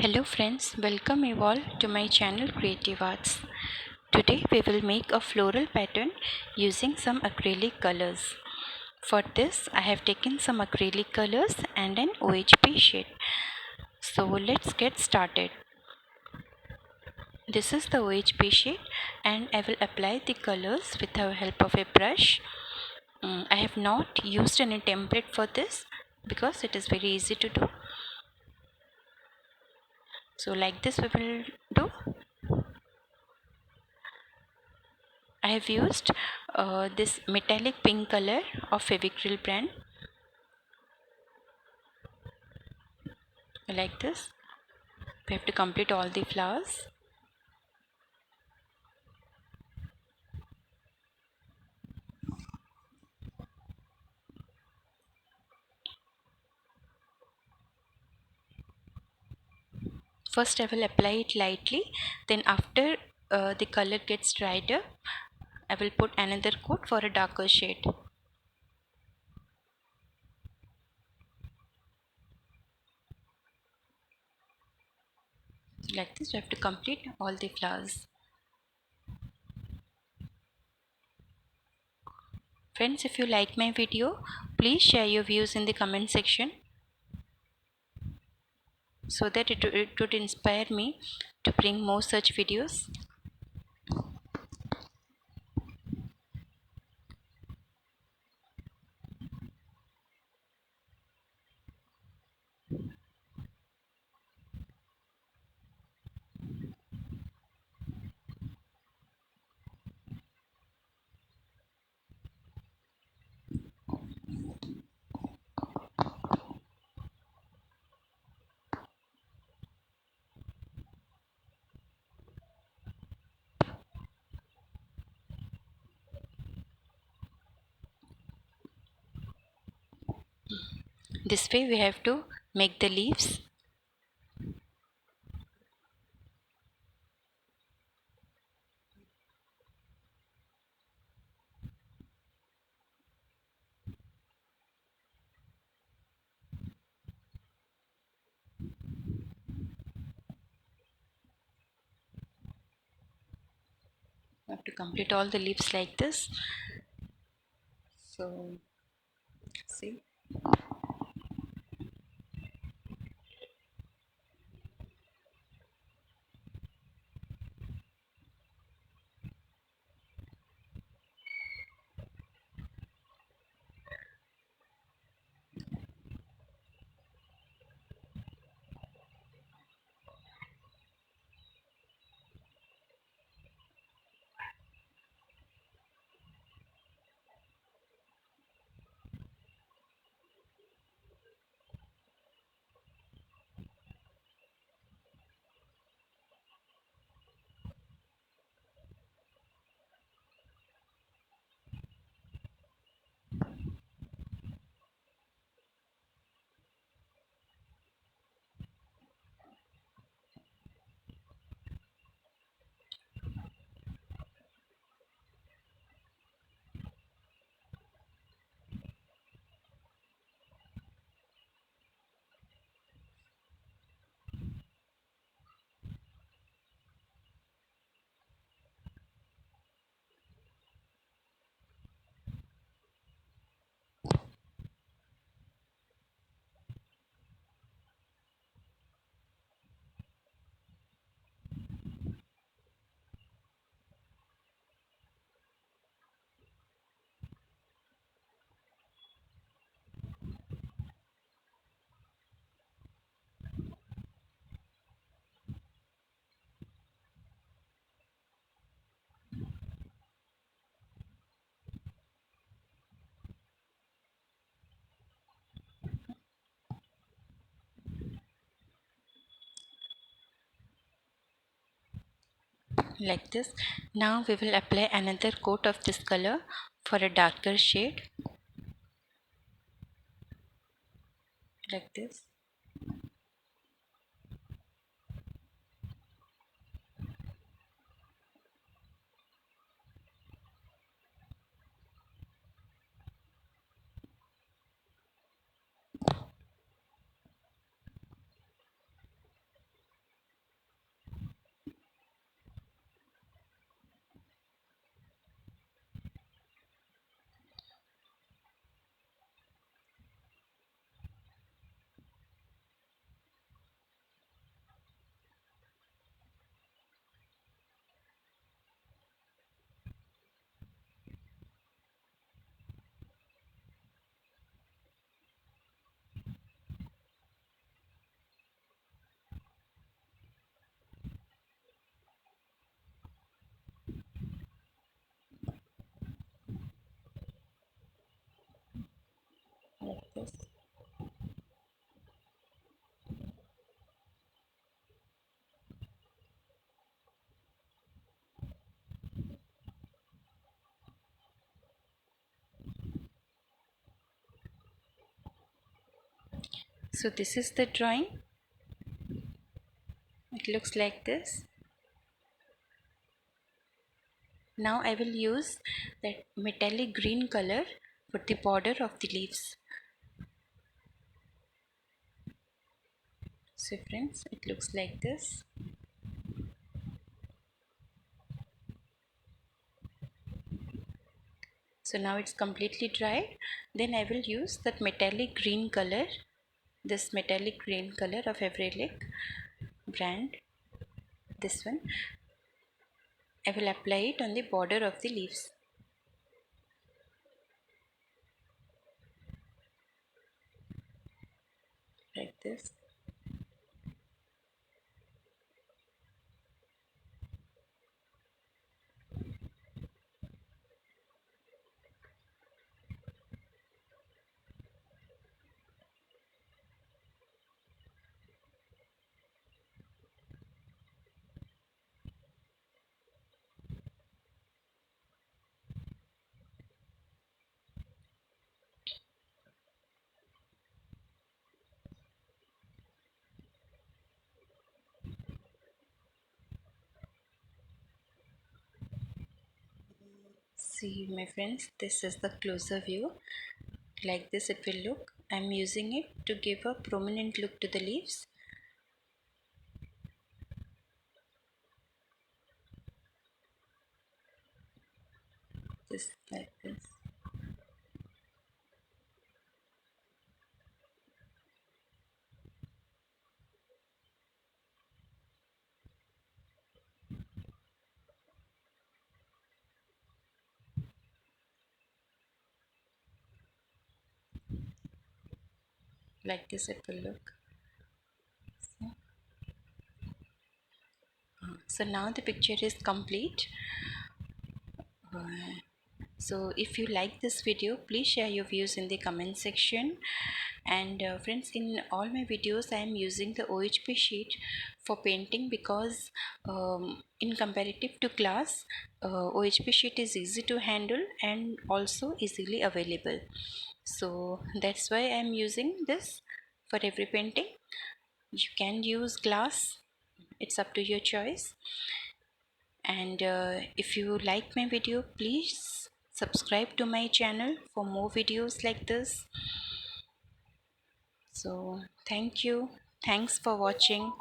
Hello friends, welcome you all to my channel Creative Arts. Today we will make a floral pattern using some acrylic colors. For this I have taken some acrylic colors and an OHP sheet. So let's get started. This is the OHP sheet and I will apply the colors with the help of a brush. I have not used any template for this because it is very easy to do. So like this we will do. I have used this metallic pink color of Fevicryl brand, like this. We have to complete all the flowers. First I will apply it lightly, then after the color gets dried up, I will put another coat for a darker shade. Like this we have to complete all the flowers. Friends, if you like my video, please share your views in the comment section so that it would inspire me to bring more such videos. This way we have to make the leaves. I have to complete all the leaves like this. So see, like this. Now we will apply another coat of this color for a darker shade, like this. So this is the drawing. It looks like this. Now I will use that metallic green color for the border of the leaves. So friends, it looks like this. So now it's completely dried. Then I will use that metallic green color, this metallic green color of acrylic brand, this one. I will apply it on the border of the leaves like this. See my friends, this is the closer view. Like this it will look. I'm using it to give a prominent look to the leaves. This like this. Like this it will look. So now the picture is complete. Uh, so if you like this video, please share your views in the comment section. And friends, in all my videos I am using the OHP sheet for painting because in comparative to glass, OHP sheet is easy to handle and also easily available. So that's why I am using this for every painting. You can use glass, it's up to your choice. And if you like my video, please subscribe to my channel for more videos like this. So thank you, thanks for watching.